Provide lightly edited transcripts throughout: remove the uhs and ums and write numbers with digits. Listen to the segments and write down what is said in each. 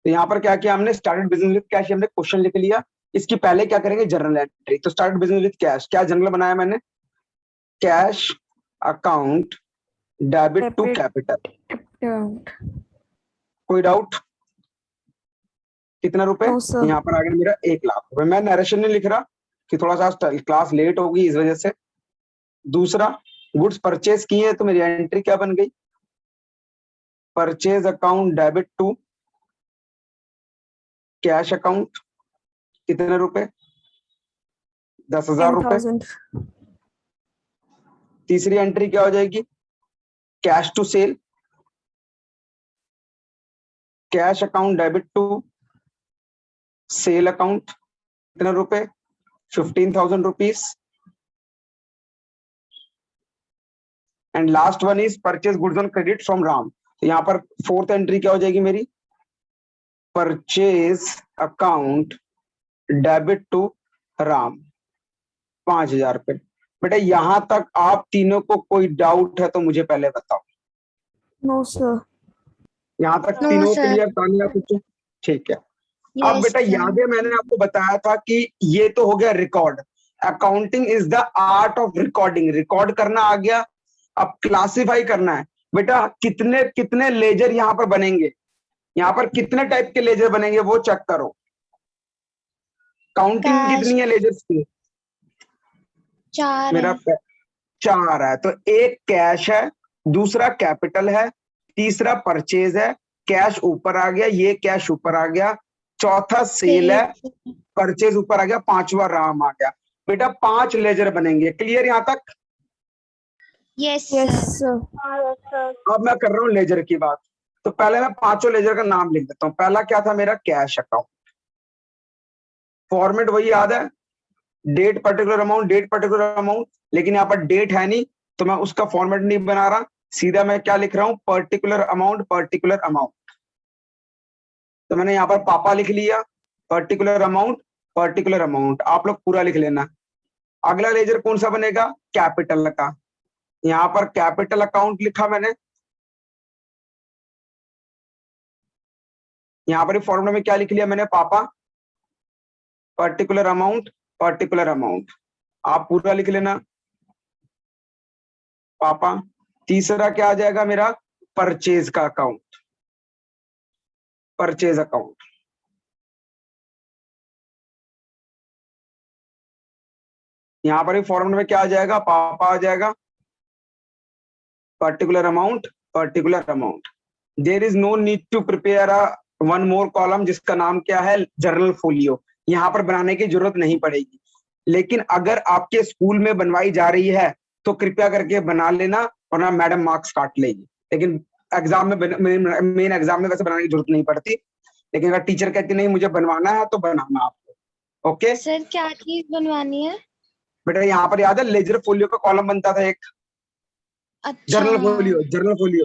तो यहाँ पर क्या किया हमने, स्टार्टेड बिजनेस विद कैश, हमने क्वेश्चन लिख लिया। इसकी पहले क्या करेंगे, जर्नल एंट्री। तो स्टार्टेड बिजनेस विद कैश, क्या जनरल बनाया मैंने, cash account debit to capital. कोई डाउट? कितना रुपए? No sir. यहाँ पर आ गया मेरा 1 लाख रुपए। मैं नरेशन नहीं लिख रहा कि थोड़ा सा क्लास लेट होगी इस वजह से। दूसरा, गुड्स परचेज किए तो मेरी एंट्री क्या बन गई, purchase account debit to cash account. कितने रुपए, 10,000 रुपए। 10,000। तीसरी एंट्री क्या हो जाएगी, cash to sale, cash account debit to sale account. कितने रुपए, 15,000 rupees. And last one is purchase goods on credit from Ram. तो यहाँ पर फोर्थ एंट्री क्या हो जाएगी मेरी, purchase account debit to Ram, 5,000 रुपए। बेटा यहां तक आप तीनों को कोई डाउट है तो मुझे पहले बताओ। No sir. यहाँ तक नो तीनों सर। क्लियर, तानिया कुछ? ठीक है। अब यस बेटा सर। याद है मैंने आपको बताया था कि ये तो हो गया record. Accounting is the art of recording, record करना आ गया। अब क्लासिफाई करना है। बेटा कितने कितने लेजर यहाँ पर बनेंगे, यहाँ पर कितने टाइप के लेजर बनेंगे वो चेक करो। काउंटिंग कैश कितनी है लेजर्स की, 4 मेरा है। 4 है। तो एक कैश है, दूसरा कैपिटल है, तीसरा परचेज है, कैश ऊपर आ गया, ये कैश ऊपर आ गया, चौथा सेल है, परचेज ऊपर आ गया, पांचवा राम आ गया। बेटा 5 लेजर बनेंगे। क्लियर यहाँ तक? Yes yes sir. सर। अब मैं कर रहा हूँ लेजर की बात। तो पहले मैं पांचों लेजर का नाम लिख देता हूँ। पहला क्या था मेरा, कैश अकाउंट। फॉर्मेट वही याद है, date particular amount, date particular amount. लेकिन यहाँ पर डेट है नहीं तो मैं उसका फॉर्मेट नहीं बना रहा, सीधा मैं क्या लिख रहा हूँ, पर्टिकुलर अमाउंट, पर्टिकुलर अमाउंट। तो मैंने यहाँ पर पापा लिख लिया, पर्टिकुलर अमाउंट, पर्टिकुलर अमाउंट। आप लोग पूरा लिख लेना। अगला लेजर कौन सा बनेगा, कैपिटल का। यहाँ पर कैपिटल अकाउंट लिखा मैंने। यहाँ पर फॉर्मूला में क्या लिख लिया मैंने, पापा, पर्टिकुलर अमाउंट, पर्टिकुलर अमाउंट। आप पूरा लिख लेना, पापा। तीसरा क्या आ जाएगा मेरा, परचेज का अकाउंट, परचेज अकाउंट। यहाँ पर फॉर्मूला में क्या आ जाएगा, पापा आ जाएगा, particular amount, particular amount. There is no need to prepare a one more column जिसका नाम क्या है, जर्नल फोलियो। यहाँ पर बनाने की जरूरत नहीं पड़ेगी। लेकिन अगर आपके स्कूल में बनवाई जा रही है तो कृपया करके बना लेना, वरना मैडम मार्क्स काट लेगी। लेकिन एग्जाम में, मेन एग्जाम में वैसे बनाने की जरूरत नहीं पड़ती। लेकिन अगर टीचर कहती नहीं मुझे बनवाना है तो बनाना आपको। ओके सर क्या चीज बनवानी है? बेटा, यहाँ पर याद है लेजर फोलियो का कॉलम बनता था एक, अच्छा जर्नल हाँ। Folio, journal folio.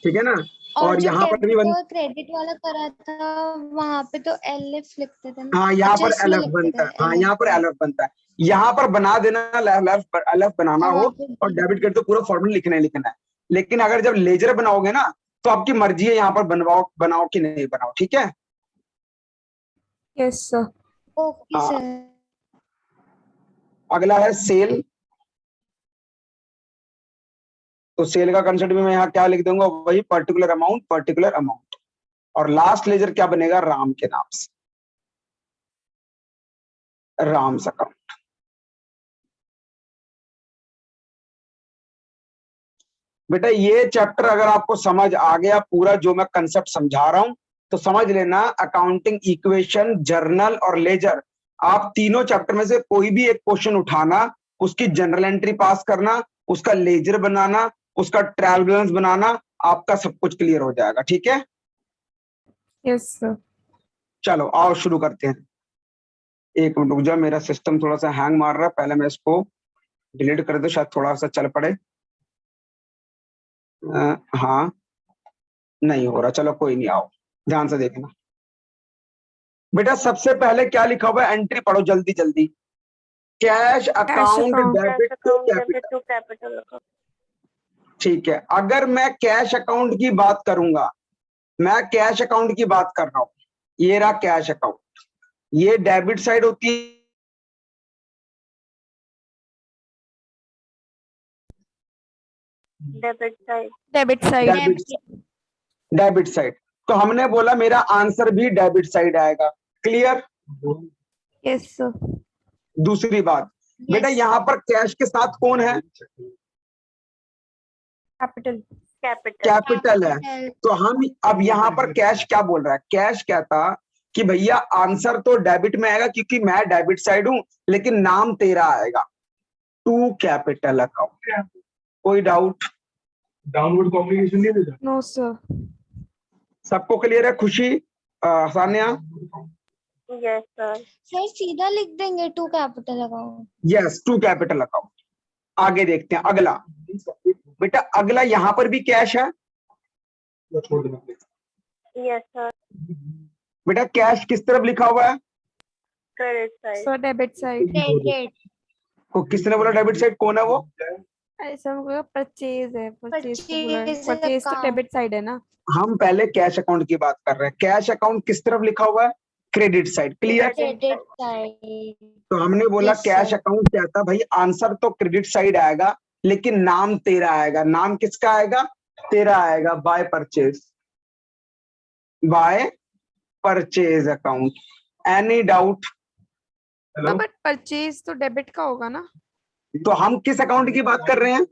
ठीक है ना? और और जो यहाँ पर भी डेबिट और क्रेडिट वाला करा था वहां पे तो एलएफ लिखते थे ना। हाँ यहाँ अच्छा पर इसमें एलएफ लिखते बनता थे है, हाँ एलएफ यहाँ पर पे। एलएफ बनता है। यहाँ पर बना देना, एलएफ बनाना और हो वहाँ पे और डेबिट कार्ड तो पूरा फॉर्मूला लिखना ही लिखना है। लेकिन अगर जब लेजर बनाओगे ना तो आपकी मर्जी है यहाँ पर बनवाओ, बनाओ कि नहीं बनाओ। ठीक है? Yes sir. ओके हाँ। सर। अगला है सेल। तो सेल का कंसेप्ट भी मैं यहाँ क्या लिख दूंगा, वही पर्टिकुलर अमाउंट, पर्टिकुलर अमाउंट। और लास्ट लेजर क्या बनेगा, राम के नाम से, राम्स अकाउंट। बेटा ये चैप्टर अगर आपको समझ आ गया पूरा, जो मैं कंसेप्ट समझा रहा हूं, तो समझ लेना अकाउंटिंग इक्वेशन, जर्नल और लेजर, आप तीनों चैप्टर में से कोई भी एक क्वेश्चन उठाना, उसकी जनरल एंट्री पास करना, उसका लेजर बनाना, उसका ट्रायल बैलेंस बनाना, आपका सब कुछ क्लियर हो जाएगा। ठीक है? Yes sir. चलो आओ शुरू करते हैं। एक मिनट रुक जाओ, मेरा सिस्टम थोड़ा सा हैंग मार रहा है, पहले मैं इसको डिलीट कर दो, शायद थोड़ा सा चल पड़े। हाँ, नहीं हो रहा, चलो कोई नहीं, आओ ध्यान से देखना। बेटा सबसे पहले क्या लिखा हुआ है, एंट्री पढ़ो जल्दी जल्दी। Cash account debit to capital. ठीक है, अगर मैं कैश अकाउंट की बात करूंगा, मैं कैश अकाउंट की बात कर रहा हूँ। ये रहा कैश अकाउंट, ये डेबिट साइड होती है, डेबिट साइड डेबिट साइड। तो हमने बोला मेरा आंसर भी डेबिट साइड आएगा। क्लियर? यस सर दूसरी बात बेटा, Yes. यहाँ पर कैश के साथ कौन है? कैपिटल कैपिटल है। तो हम अब यहाँ पर कैश क्या बोल रहा है? कैश कहता कि भैया आंसर तो डेबिट में आएगा क्योंकि मैं डेबिट साइड हूं, लेकिन नाम तेरा आएगा टू कैपिटल अकाउंट। कोई डाउट? डाउनवर्ड कॉम्प्लिकेशन नहीं देता। नो सर सबको क्लियर है? खुशी, सान्या? यस सर सर सीधा लिख देंगे to capital account. Yes, to capital account. आगे देखते हैं अगला। बेटा अगला यहाँ पर भी कैश है। छोड़ देना। यस सर बेटा कैश किस तरफ लिखा हुआ है? Credit side sir debit side credit को किसने बोला डेबिट साइड? कौन है वो? ऐसा मुझे परचेज है परचेज Purchase परचेज तो account. डेबिट साइड है ना हम पहले कैश अकाउंट की बात कर रहे हैं। कैश अकाउंट किस तरफ लिखा हुआ है? Credit side. Clear? Credit side. तो हमने बोला Yes, कैश sir. अकाउंट क्या था भाई? आंसर तो क्रेडिट साइड आएगा, लेकिन नाम तेरा आएगा। नाम किसका आएगा? तेरा आएगा। By purchase, by purchase account. Any doubt? Hello, but purchase तो डेबिट का होगा ना तो हम किस अकाउंट की बात कर रहे हैं?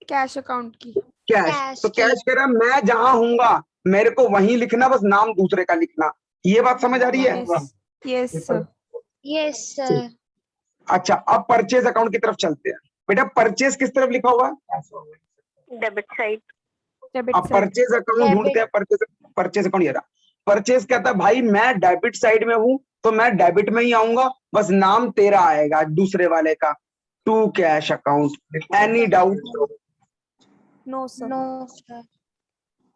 कैश अकाउंट की कैश। Cash तो की। कैश कह रहा है मैं जहां हूंगा मेरे को वहीं लिखना, बस नाम दूसरे का लिखना। ये बात समझ आ रही है? Yes yes sir yes sir. अच्छा, अब परचेज अकाउंट की तरफ चलते हैं। बेटा परचेज किस तरफ लिखा हुआ है? डेबिट साइड डेबिट अब साइड परचेज अकाउंट ढूंढते हैं। परचेज अकाउंट ये रहा। परचेज कहता है भाई मैं डेबिट साइड में हूं, तो मैं डेबिट में ही आऊंगा, बस नाम तेरा आएगा दूसरे वाले का, to cash account. Any doubt? No sir no sir.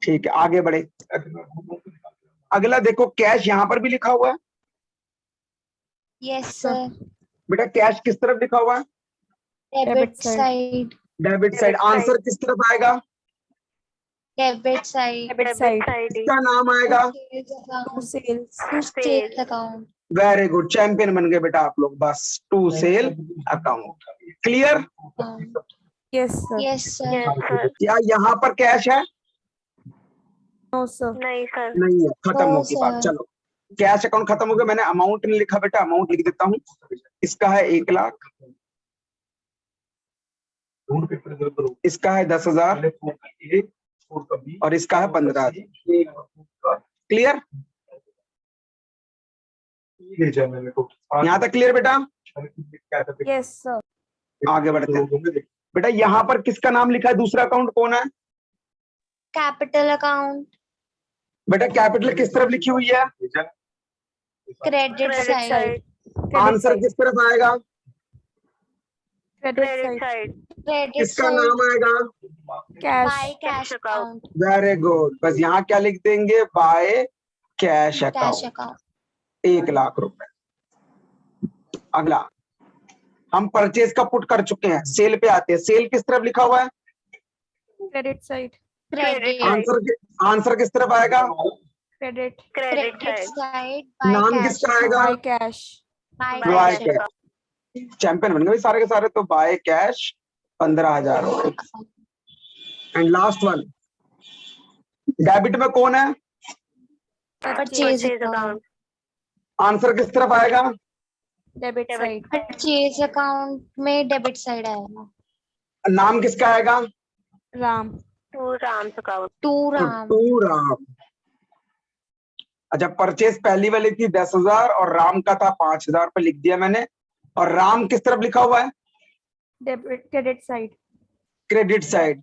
ठीक है, आगे बढ़े। अगला देखो, कैश यहां पर भी लिखा हुआ है। Yes sir. बेटा कैश किस तरफ लिखा हुआ है? Debit side. Side. Debit side. Debit answer side. किस तरफ आएगा? Debit side. डेबिट साइड इसका नाम आएगा? To sales to sales account. Very good, champion बन गए बेटा आप लोग। बस to sale account. Clear? Yes sir yes sir. क्या यहाँ पर कैश है? नो सर नहीं सर। नहीं है, खत्म No, होगी बात। sir. चलो कैश अकाउंट खत्म हो गया। मैंने अमाउंट नहीं लिखा बेटा, अमाउंट लिख देता हूँ। इसका है 1 लाख, इसका है 10,000 और इसका है 15,000। क्लियर? यहाँ तक क्लियर बेटा? यस सर आगे बढ़ते हैं। बेटा यहाँ पर किसका नाम लिखा है? दूसरा अकाउंट कौन है? Capital account. बेटा कैपिटल किस तरफ लिखी हुई है? Credit side. आंसर किस तरफ आएगा? क्रेडिट साइड क्रेडिट किसका साइड। नाम आएगा? By cash cash account. Very good. बस यहाँ क्या लिख देंगे? By cash cash account. Account. 1 lakh रुपए। अगला हम परचेज का पुट कर चुके हैं। सेल पे आते हैं। सेल किस तरफ लिखा हुआ है? Credit side credit. आंसर किस तरफ आएगा? Credit credit side. नाम किसका आएगा? By cash by by cash cash. Champion बन गए सारे के सारे। तो बाय कैश 15,000 हो गए। एंड लास्ट वन, डेबिट में कौन है? Purchase account. आंसर किस तरफ आएगा? डेबिट साइड परचेज अकाउंट में डेबिट साइड आएगा। नाम किसका आएगा? राम टू राम। टू राम। अच्छा, परचेज पहली वाली थी 10,000 और राम का था 5,000 पे लिख दिया मैंने। और राम किस तरफ लिखा हुआ है? Debit credit side credit side.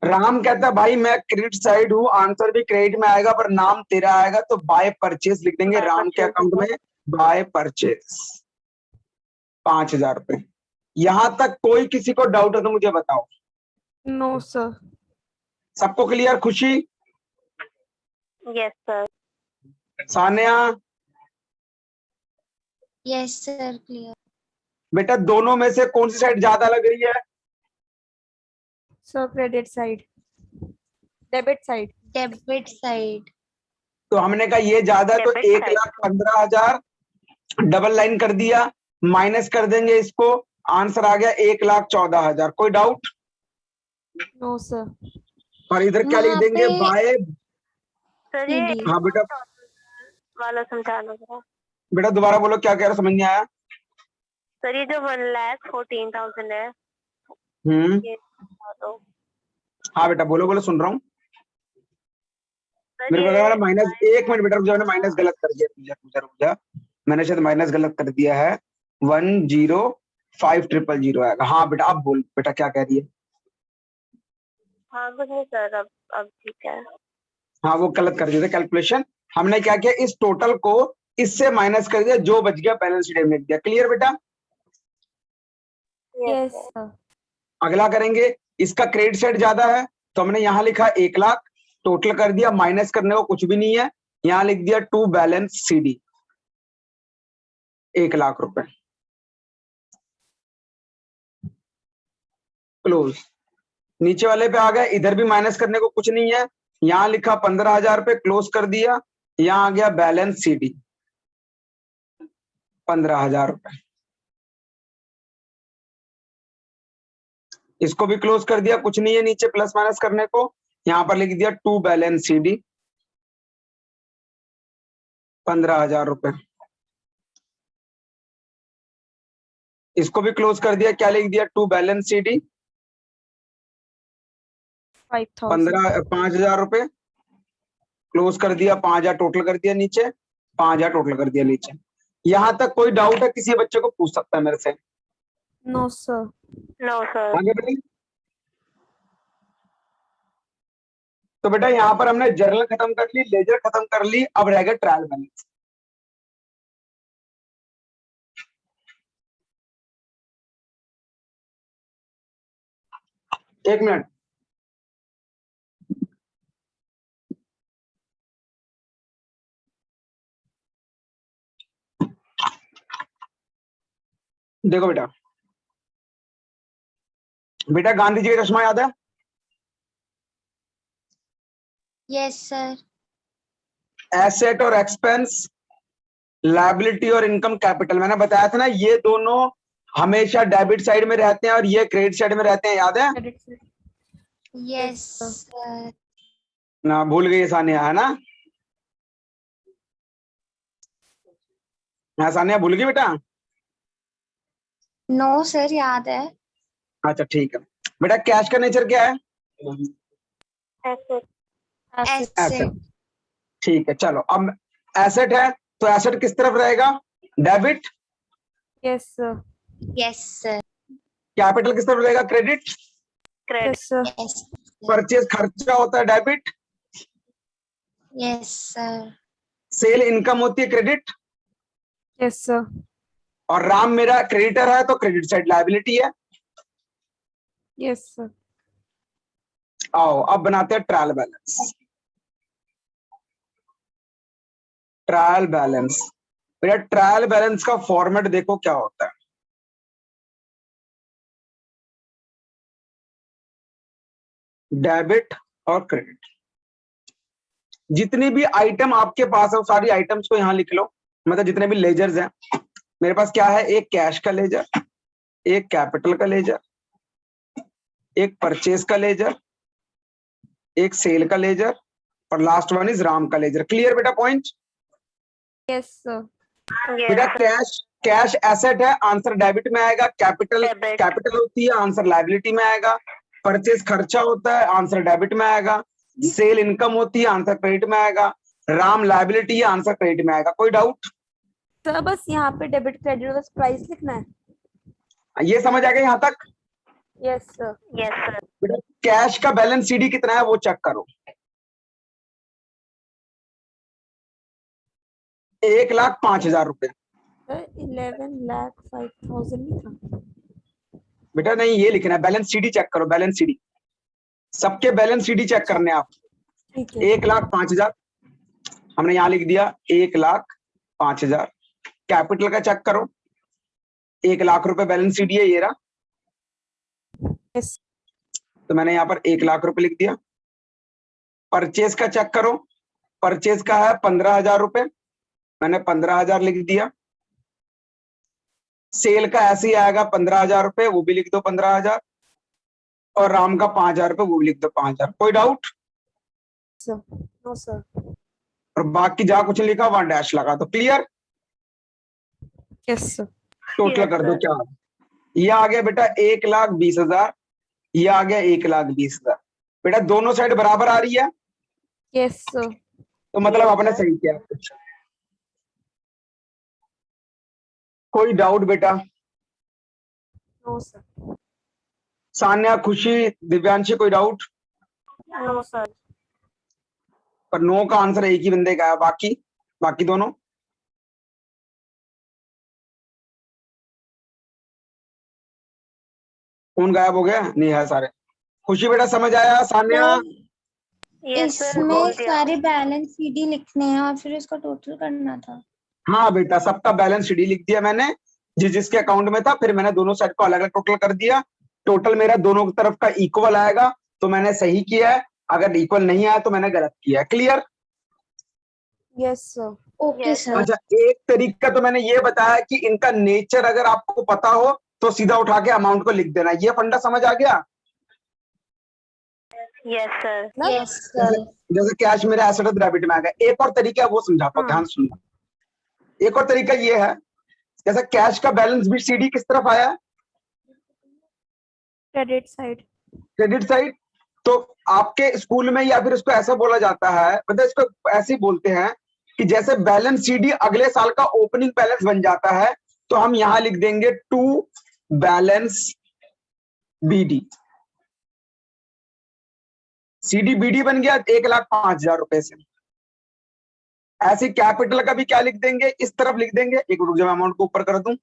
Ram कहता है भाई मैं क्रेडिट साइड हूँ, आंसर भी क्रेडिट में आएगा पर नाम तेरा आएगा, तो बाय परचेज लिख देंगे राम के अकाउंट में। बाय परचेज 5,000 रुपए। यहां तक कोई किसी को डाउट है तो मुझे बताओ। नो सर सबको clear? Khushi, yes sir Sanya, yes sir clear. बेटा दोनों में से कौन सी साइड ज्यादा लग रही है? Sir credit side debit side debit side. तो हमने कहा ये ज्यादा है तो Debit side. 1,15,000 डबल लाइन कर दिया, माइनस कर देंगे इसको, आंसर आ गया 1,14,000। कोई डाउट? No, sir. और इधर क्या लिख वहाँ देंगे? पे बाय। सर ये CD. हाँ बेटा, वाला समझा लो जरा। बेटा दोबारा बोलो, क्या कह रहे हो, समझ नहीं आया। सर ये जो 1,14,000 है ये बता दो। हाँ बेटा बोलो बोलो, सुन रहा हूँ। सर मेरे को लगा ये माइनस, एक मिनट बेटा रुक जाओ, मैंने माइनस गलत कर दिया, रुक जा, मैंने शायद माइनस गलत कर दिया है। 1,05,000 आएगा। हाँ बेटा अब बोल बेटा, क्या कह रही है? हाँ कुछ नहीं सर, अब ठीक है। हाँ वो गलत कर दिया था कैलकुलेशन। हमने क्या किया, इस टोटल को इससे माइनस कर दिया, जो बच गया बैलेंस शीट में लिख दिया। क्लियर बेटा? Yes sir. अगला करेंगे, इसका क्रेडिट साइड ज्यादा है तो हमने यहाँ लिखा 1,00,000, टोटल कर दिया, माइनस करने को कुछ भी नहीं है, यहाँ लिख दिया टू बैलेंस CD 1,00,000 रुपए। क्लोज। नीचे वाले पे आ गए, इधर भी माइनस करने को कुछ नहीं है, यहाँ लिखा 15,000 रुपए, क्लोज कर दिया, यहाँ आ गया बैलेंस CD 15,000 रुपए। इसको भी क्लोज कर दिया, कुछ नहीं है नीचे प्लस माइनस करने को, यहाँ पर लिख दिया टू बैलेंस CD 15,000 रुपए। इसको भी क्लोज कर दिया, क्या लिख दिया, टू बैलेंस CD 5,000 रुपए। क्लोज कर दिया, 5,000 टोटल कर दिया नीचे, 5,000 टोटल कर दिया नीचे। यहां तक कोई डाउट है? किसी बच्चे को पूछ सकता है मेरे से। No sir. No sir. आगे बढ़िए। तो बेटा यहाँ पर हमने जर्नल खत्म कर ली, लेजर खत्म कर ली, अब रह गया ट्रायल बैलेंस। एक मिनट, देखो बेटा, बेटा गांधी जी का चश्मा याद है? Yes, sir. एसेट और एक्सपेंस, लायबिलिटी और इनकम कैपिटल, मैंने बताया था ना, ये दोनों हमेशा डेबिट साइड में रहते हैं और ये क्रेडिट साइड में रहते हैं, याद है Yes, sir. ना? भूल गई सानिया, है ना? हाँ सानिया भूल गई बेटा? No, sir, याद है। अच्छा ठीक है बेटा। कैश का नेचर क्या है? एसेट। Asset. ठीक है, चलो अब एसेट है तो एसेट किस तरफ रहेगा? Debit. Yes sir. Yes, sir. Capital किस तरफ रहेगा? Credit. Credit sir. Yes. Purchase खर्चा होता है, debit. Yes, sir. Sale income होती है, क्रेडिट। Yes sir. और राम मेरा क्रेडिटर है तो क्रेडिट साइड लायबिलिटी है। Yes sir. आओ अब बनाते हैं ट्रायल बैलेंस। ट्रायल बैलेंस, बेटा ट्रायल बैलेंस का फॉर्मेट देखो क्या होता है। डेबिट और क्रेडिट, जितनी भी आइटम आपके पास है वो सारी आइटम्स को यहां लिख लो, मतलब जितने भी लेजर्स हैं। मेरे पास क्या है? एक कैश का लेजर, एक कैपिटल का लेजर, एक परचेज का लेजर, एक सेल का लेजर, और लास्ट वन इज राम का लेजर। क्लियर बेटा पॉइंट? Yes sir. बेटा कैश एसेट है, आंसर डेबिट में आएगा। कैपिटल होती है, आंसर लायबिलिटी में आएगा। परचेज खर्चा होता है, आंसर डेबिट में आएगा। सेल इनकम होती है, आंसर क्रेडिट में आएगा। राम लायबिलिटी है, आंसर क्रेडिट में आएगा। कोई डाउट? सर बस यहाँ पे डेबिट क्रेडिट बस प्राइस लिखना है। ये समझ आ गया यहाँ तक? Yes sir. Yes sir. बेटा कैश का बैलेंस CD कितना है वो चेक करो। 1,05,000 रुपए। 11,05,000 नहीं था? बेटा नहीं, ये लिखना है, बैलेंस CD चेक करो, बैलेंस CD। सबके बैलेंस CD चेक करने आप। ठीक है। 1,05,000 हमने यहाँ लिख दिया, 1,05,000। कैपिटल का चेक करो, 1,00,000 रुपए बैलेंस CD है, ये रहा। यस। तो मैंने यहाँ पर 1,00,000 रुपए लिख दिया। परचेज का चेक करो, परचेज का है 15,000 रुपए, मैंने 15,000 लिख दिया। सेल का ऐसे ही आएगा 15,000 रुपए, वो भी लिख दो 15,000। और राम का 5,000 रुपए, वो भी लिख दो 5,000। कोई डाउट? Sir no sir. और बाकी जहां कुछ नहीं लिखा वहां डैश लगा दो। क्लियर? Yes sir. टोटल कर दो क्या? ये आ गया बेटा 1,20,000, ये आ गया 1,20,000। बेटा दोनों साइड बराबर आ रही है, यस सर। तो मतलब आपने सही किया कुछ। कोई डाउट बेटा? No sir. सान्या, खुशी, दिव्यांशी, कोई डाउट? No sir. पर नो का आंसर एक ही बंदे का है, बाकी दोनों कौन गायब हो गया? नहीं है सारे। खुशी बेटा समझ आया? सान्या? इसमें सारे बैलेंस सीडी लिखने हैं और फिर इसका टोटल करना था। हाँ बेटा, सबका बैलेंस शीट लिख दिया मैंने, जिसके अकाउंट में था। फिर मैंने दोनों साइड को अलग अलग टोटल कर दिया। टोटल मेरा दोनों तरफ का इक्वल आएगा, तो मैंने सही किया है। अगर इक्वल नहीं आया तो मैंने गलत किया है। Clear? Yes sir. Okay sir. अच्छा, एक तरीका तो मैंने ये बताया कि इनका नेचर अगर आपको पता हो तो सीधा उठा के अमाउंट को लिख देना। ये फंडा समझ आ गया? Yes sir. जैसे कैश मेरा एसेट और डेबिट में आ गया। एक और तरीका है, वो समझाता हूं, ध्यान सुनना। एक और तरीका ये है, जैसे कैश का बैलेंस भी सीडी किस तरफ आया है? Credit side. Credit side. तो आपके स्कूल में या फिर इसको ऐसा बोला जाता है, मतलब इसको ऐसे ही बोलते हैं कि जैसे बैलेंस सीडी अगले साल का ओपनिंग बैलेंस बन जाता है, तो हम यहां लिख देंगे to balance BD. CD BD बन गया 1,05,000 रुपए से। ऐसे कैपिटल का भी क्या लिख देंगे? इस तरफ लिख देंगे। एक रुक जाओ, अमाउंट को ऊपर कर दूं।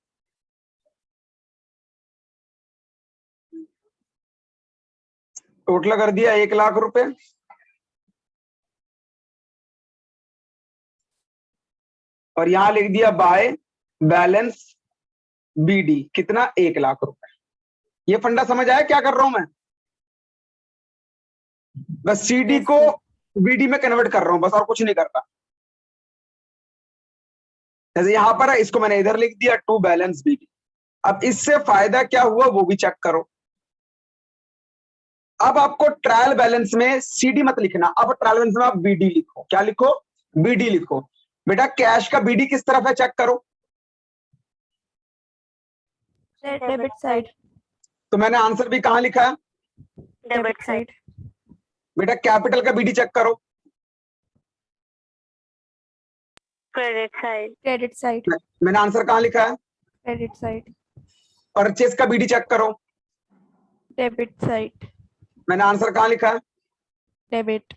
टोटल कर दिया 1,00,000 रुपए। और यहां लिख दिया बाय बैलेंस बीडी, कितना? 1,00,000 रुपए। ये फंडा समझ आया क्या कर रहा हूं मैं? बस सीडी Yes, को sir. बीडी में कन्वर्ट कर रहा हूं, बस, और कुछ नहीं कर रहा। जैसे यहां पर है, इसको मैंने इधर लिख दिया टू बैलेंस बीडी। अब इससे फायदा क्या हुआ वो भी चेक करो। अब आपको ट्रायल बैलेंस में सीडी मत लिखना, अब ट्रायल बैलेंस में आप बीडी लिखो। क्या लिखो? बीडी लिखो। बेटा कैश का बीडी किस तरफ है चेक करो। Debit side. तो मैंने आंसर भी कहां लिखा है? Debit side. बेटा कैपिटल का बीडी चेक करो। Credit side. Credit side. मैंने आंसर कहां लिखा है? Credit side. परचेज का बीडी चेक करो। Debit side. मैंने आंसर कहां लिखा है? डेबिट।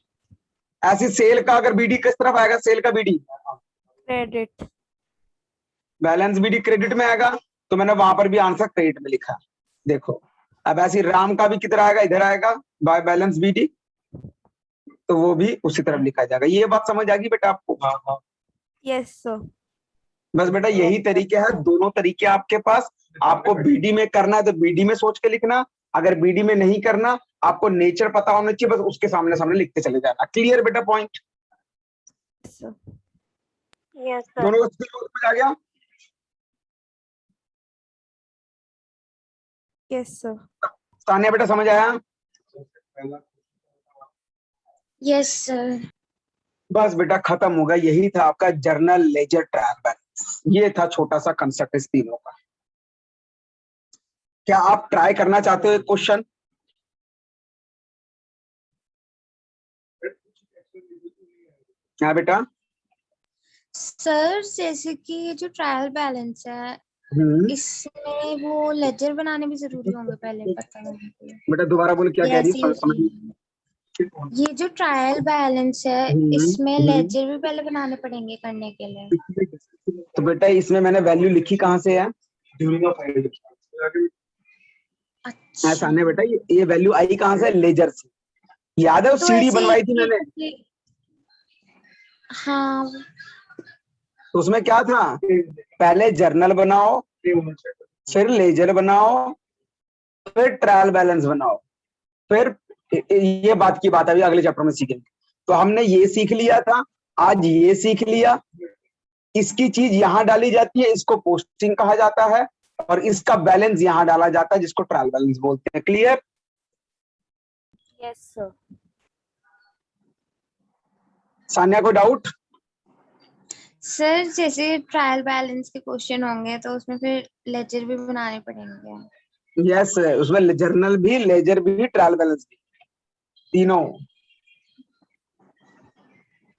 ऐसी सेल का अगर बीडी किस तरफ आएगा? सेल का BD credit. Balance BD credit में आएगा, तो मैंने वहां पर भी आंसर क्रेडिट में लिखा। देखो, अब ऐसी राम का भी किधर आएगा? इधर आएगा, बाय बैलेंस बीडी, तो वो भी उसी तरफ लिखा जाएगा। ये बात समझ आ गई बेटा आपको? Yes sir. बस बेटा यही तरीके हैं, दोनों तरीके आपके पास। आपको बीडी में करना है तो बीडी में सोच के लिखना, अगर बीडी में नहीं करना, आपको नेचर पता होना चाहिए, बस उसके सामने सामने लिखते चले जाना। क्लियर बेटा पॉइंट? सर। Yes sir. दोनों समझ आ गया? Yes sir. सानिया बेटा समझ आया? Yes sir. बस बेटा खत्म हो गया। यही था आपका जर्नल लेजर ट्रायल बैलेंस। ये था छोटा सा कंसेप्ट इस तीनों का। क्या आप ट्राई करना चाहते हो एक क्वेश्चन? क्या बेटा? सर जैसे कि ये जो ट्रायल बैलेंस है इसमें वो लेजर बनाने भी जरूरी होंगे पहले पता करने के लिए। बेटा दोबारा बोलो, क्या कह रही है? समझ ये जो ट्रायल बैलेंस है इसमें लेजर भी पहले बनाने पड़ेंगे करने के लिए। तो बेटा इसमें मैंने वैल्यू लिखी कहाँ से है? अच्छा। ऐसा नहीं बेटा, ये वैल्यू आई कहाँ से? लेजर से। याद है वो तो सीडी ऐसे बनवाई थी मैंने, हाँ तो उसमें क्या था? पहले जर्नल बनाओ, फिर लेजर बनाओ, फिर ट्रायल बैलेंस बनाओ, फिर ये बात की बात अभी अगले चैप्टर में सीखेंगे। तो हमने ये सीख लिया था। आज ये सीख लिया, इसकी चीज यहां डाली जाती है, इसको पोस्टिंग कहा जाता है, और इसका बैलेंस यहां डाला जाता है, जिसको ट्रायल बैलेंस बोलते हैं। क्लियर? Yes sir. सान्या को डाउट? सर जैसे ट्रायल बैलेंस के क्वेश्चन होंगे तो उसमें फिर लेजर भी बनाने पड़ेंगे। यस, उसमें जर्नल भी, लेजर भी, ट्रायल बैलेंस भी, तीनों।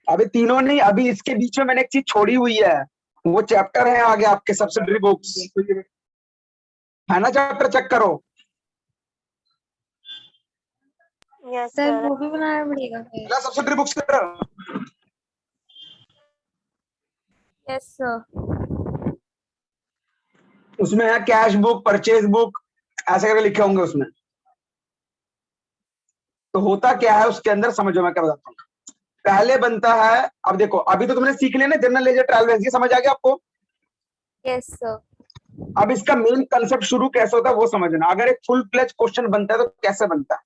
अभी तीनों नहीं, अभी इसके बीच में मैंने एक चीज छोड़ी हुई है, वो चैप्टर है आगे आपके सब्सिडरी बुक्स, है ना? चैप्टर चेक करो। Yes sir sir. वो भी बनाना पड़ेगा फिर। Subsidiary books yes sir. उसमें है कैश बुक, परचेज बुक, ऐसे करके लिखे होंगे उसमें। तो होता क्या है उसके अंदर, समझो मैं क्या बताता हूँ। पहले बनता है, अब देखो, अभी तो तुमने सीख लिया ना जनरल लेजर, ट्रायल बैलेंस, ये समझ आ गया आपको? Yes sir. अब इसका मेन कंसेप्ट शुरू कैसे होता है वो समझना। अगर एक फुल प्लेज क्वेश्चन बनता है तो कैसे बनता है?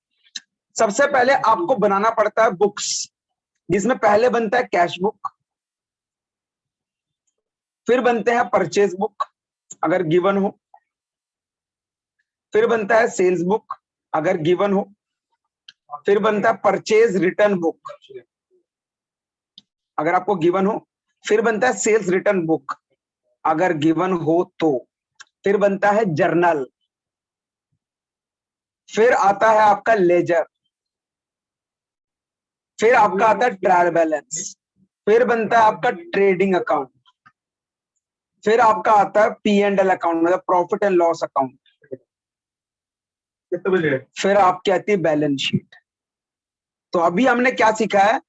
सबसे पहले आपको बनाना पड़ता है बुक्स, जिसमें पहले बनता है कैश बुक, फिर बनते हैं परचेज बुक अगर गिवन हो, फिर बनता है सेल्स बुक अगर गिवन हो, फिर बनता है परचेज रिटर्न बुक अगर आपको गिवन हो, फिर बनता है सेल्स रिटर्न बुक अगर गिवन हो तो, फिर बनता है जर्नल, फिर आता है आपका लेजर, फिर आपका आता है ट्रायल बैलेंस, फिर बनता है आपका ट्रेडिंग अकाउंट, फिर आपका आता है P&L अकाउंट, मतलब प्रॉफिट एंड लॉस अकाउंट, कितने बजे? फिर आपकी आती है बैलेंस शीट। तो अभी हमने क्या सीखा है,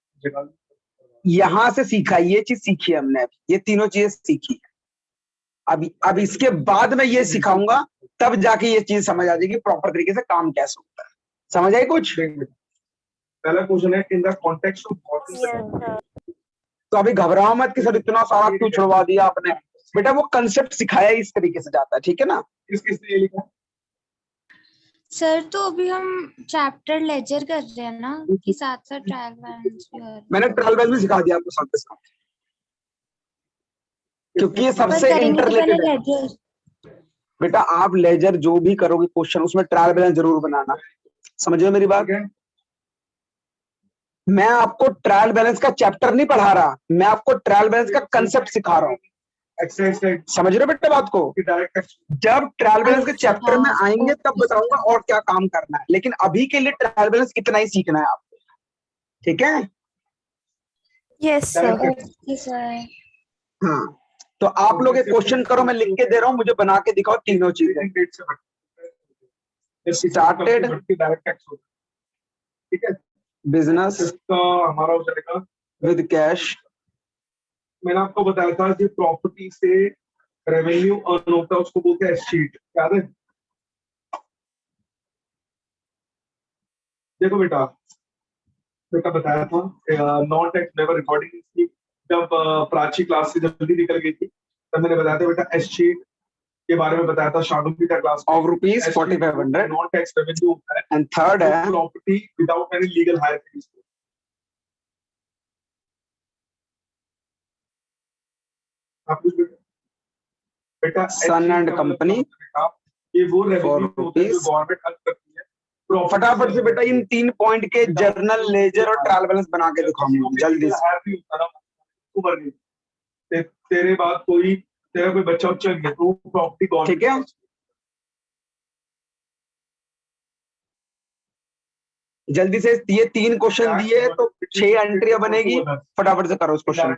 यहां से सीखा है, ये चीज सीखी है हमने, अभी ये तीनों चीजें सीखी है। अब इसके बाद मैं ये सिखाऊंगा, तब जाके ये चीज समझ आ जाएगी प्रॉपर तरीके से काम कैसे होता है। समझ आई कुछ? पहला क्वेश्चन है in the context of yes sir. तो अभी घबराओ मत कि सर इतना सारा क्यों छुड़वा दिया आपने। बेटा वो कंसेप्ट सिखाया इस तरीके से जाता है, ठीक है ना? किस किस ने ये लिखा? सर तो अभी हम चैप्टर लेजर कर रहे हैं ना, कि साथ साथ ट्रायल बैलेंस भी और मैंने ट्रायल बैलेंस भी सिखा दिया आपको साथ के साथ, क्योंकि ये पर सबसे करेंगे तो पहले इंटररिलेटेड है। लेजर। बेटा आप लेजर जो भी करोगे क्वेश्चन, उसमें ट्रायल बैलेंस जरूर बनाना, समझ रहे हो मेरी बात? मैं आपको ट्रायल बैलेंस का चैप्टर नहीं पढ़ा रहा, मैं आपको ट्रायल बैलेंस का कंसेप्ट सिखा रहा हूँ। समझ रहे हो बेटा बात को? जब ट्रायल बैलेंस के चैप्टर में आएंगे तब बताऊंगा और क्या काम करना है, लेकिन अभी के लिए ट्रायल बैलेंस इतना ही सीखना है आपको, ठीक है? Yes sir. Okay sir. हाँ, तो आप लोग एक क्वेश्चन करो, मैं लिख के दे रहा हूँ, मुझे बना के दिखाओ तीनों चीजें। स्टार्टेड डायरेक्ट टैक्स होता है, ठीक है? बिजनेस इसका हमारा हो जाएगा विद कैश, मैंने आपको बताया था कि प्रॉपर्टी से रेवेन्यू अर्न होता है, उसको बोलते हैं शीट, याद है? देखो बेटा, बेटा बताया था नॉन टैक्स नेवर रिकॉर्डिंग, जब प्राची क्लास से जल्दी निकल गई थी तब मैंने बताया था बेटा एस शीट के बारे में बताया था, शानू की class of rupees 4500, non tax revenue होता है एंड थर्ड है property without any legal higher fees. आप कुछ बेटा सन एंड कंपनी ये वो रेवेन्यू फॉर होता है जो रुपीज। गवर्नमेंट अर्न करती है। फटाफट से बेटा इन 3 पॉइंट के जर्नल, लेजर और ट्रायल बैलेंस बना के दिखाऊंगा जल्दी से, तेरे बाद कोई तेरा कोई बच्चा उच्चा गया तो प्रॉपर्टी, ठीक है? जल्दी से, ये 3 क्वेश्चन दिए तो 6 एंट्रियां बनेगी, फटाफट से करो उस क्वेश्चन।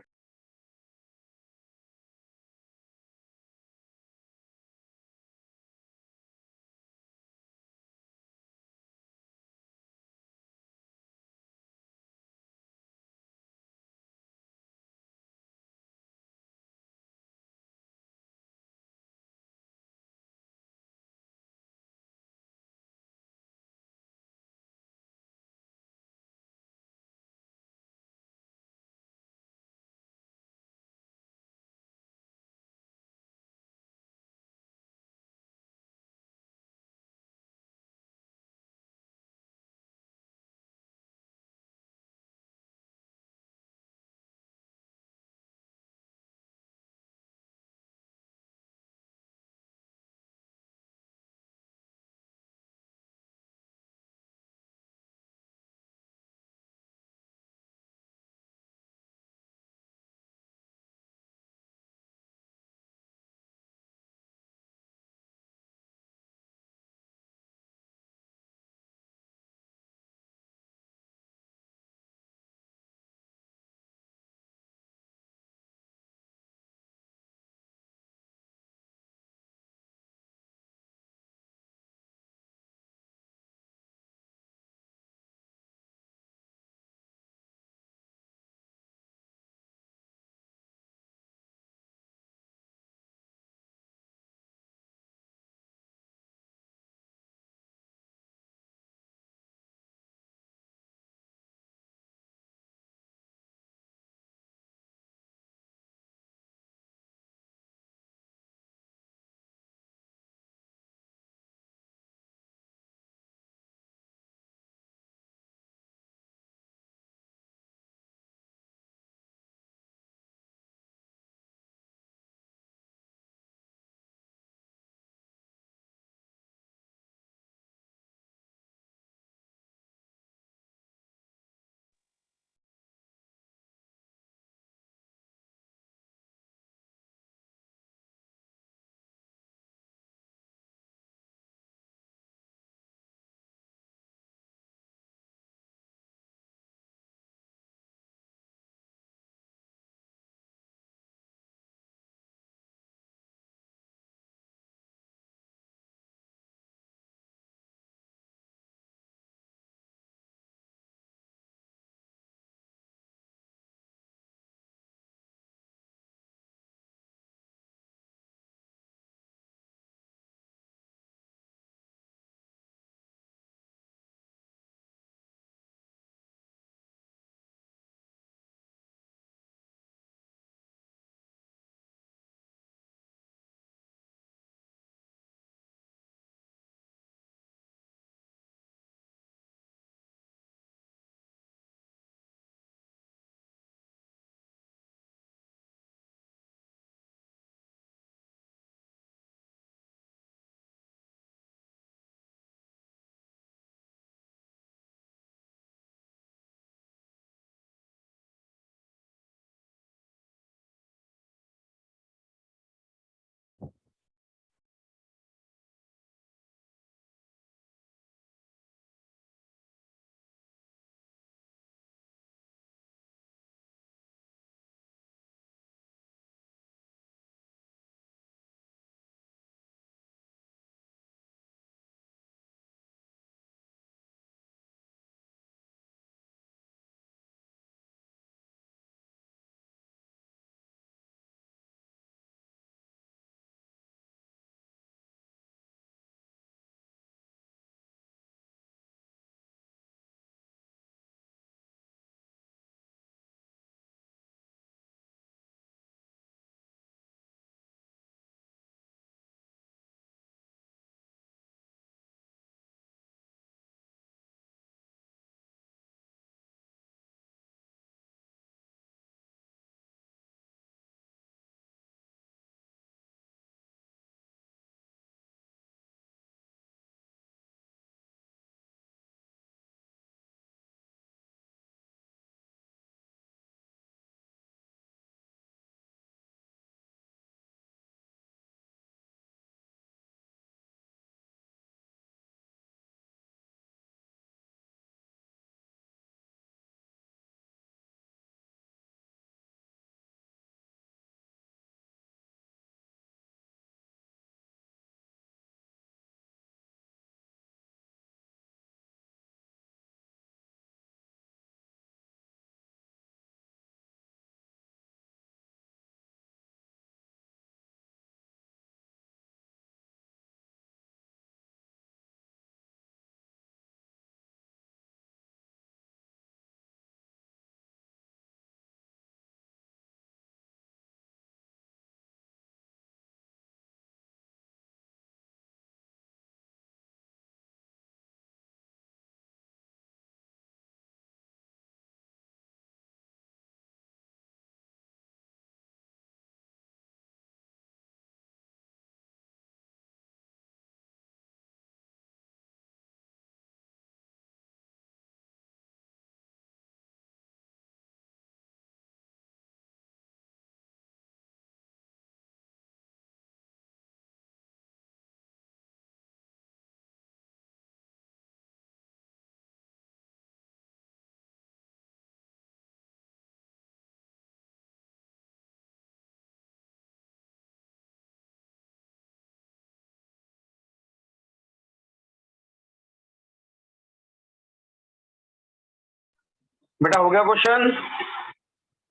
बेटा हो गया क्वेश्चन?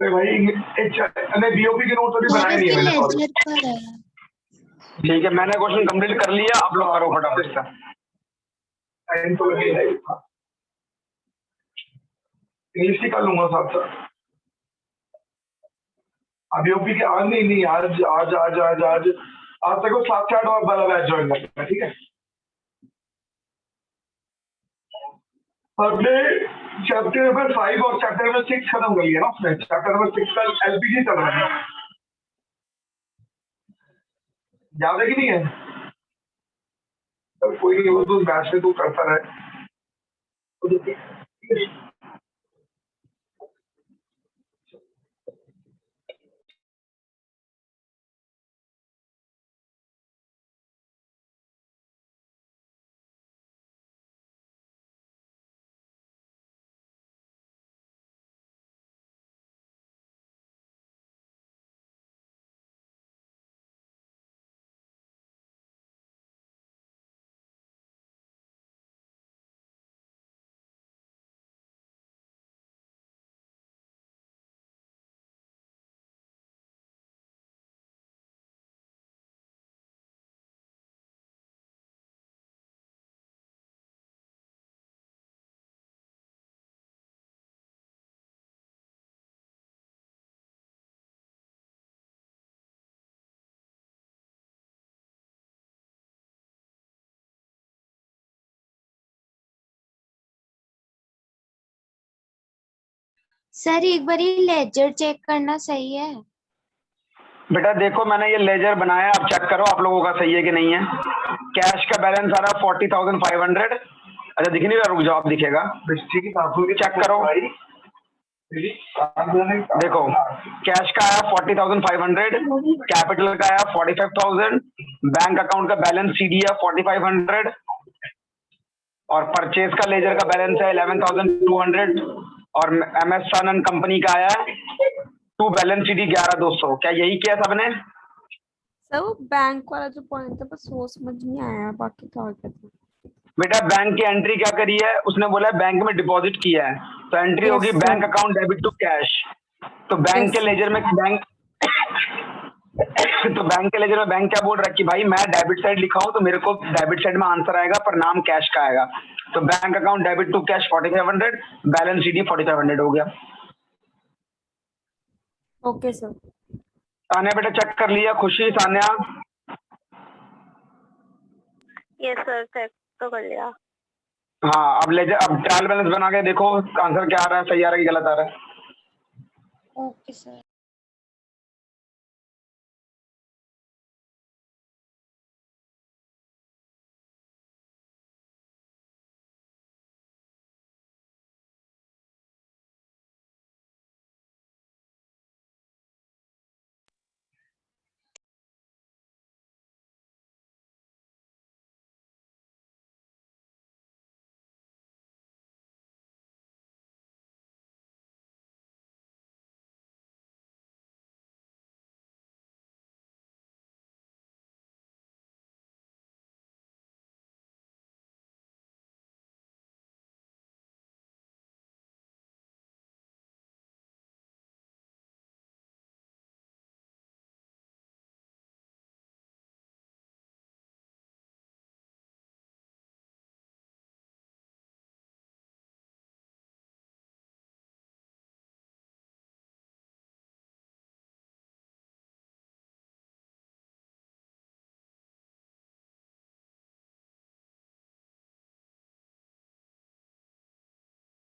अरे भाई बीओपी के नोट अभी सर बनाए नहीं है इसके मैंने। लेजर पर है। ठीक है, मैंने क्वेश्चन कंप्लीट कर लिया, आप लोग करो फटाफट से। टाइम तो लगेगा ही। इंग्लिश की कर लूंगा साथ साथ। बीओपी के आज नहीं आज आज आज आज आज आज तक 7 से 8 और वाला बैच ज्वाइन करना है, ठीक है। हमने चैप्टर नंबर 5 और चैप्टर नंबर 6 खत्म कर लिया ना उसमें। चैप्टर नंबर 6 का एलपीजी चल रहा है, याद है कि नहीं है? तो कोई नहीं, वो तो बैच में तू करता रहे। सर एक बार ये लेजर चेक करना सही है? बेटा देखो, मैंने ये लेजर बनाया, आप चेक करो आप लोगों का सही है कि नहीं है। कैश का बैलेंस आ रहा 40,500। अच्छा दिख नहीं रहा, रुक जाओ, आप दिखेगा, चेक करो। देखो कैश का आया 40,500, कैपिटल का आया 45,000, बैंक अकाउंट का बैलेंस सीडी है 4,500 और परचेज का लेजर का बैलेंस है 11,200 और एमएस सन एंड कंपनी का आया है 2 बैलेंस सीडी 11,200। क्या यही किया सबने? सर वो बैंक वाला जो पॉइंट था बस वो समझ नहीं आया, बाकी क्या होता था। बेटा बैंक की एंट्री क्या करी है, उसने बोला है बैंक में डिपॉजिट किया है, तो एंट्री Yes, होगी sir. Bank account debit to cash. तो बैंक Yes, के sir. लेजर में बैंक तो बैंक के लेजर में बैंक क्या बोल रहा है कि भाई मैं डेबिट साइड लिखा हूं तो मेरे को डेबिट साइड में आंसर आएगा पर नाम कैश का आएगा। तो bank account debit to cash 4,500, balance CD 4,500 हो गया। Okay sir. सान्या बेटा चेक कर लिया? खुशी सान्या? यस सर, चेक तो कर लिया। हाँ अब लेजर, अब ट्रायल बैलेंस बना के देखो आंसर क्या आ रहा है, सही आ रहा है कि गलत आ रहा है। Okay sir.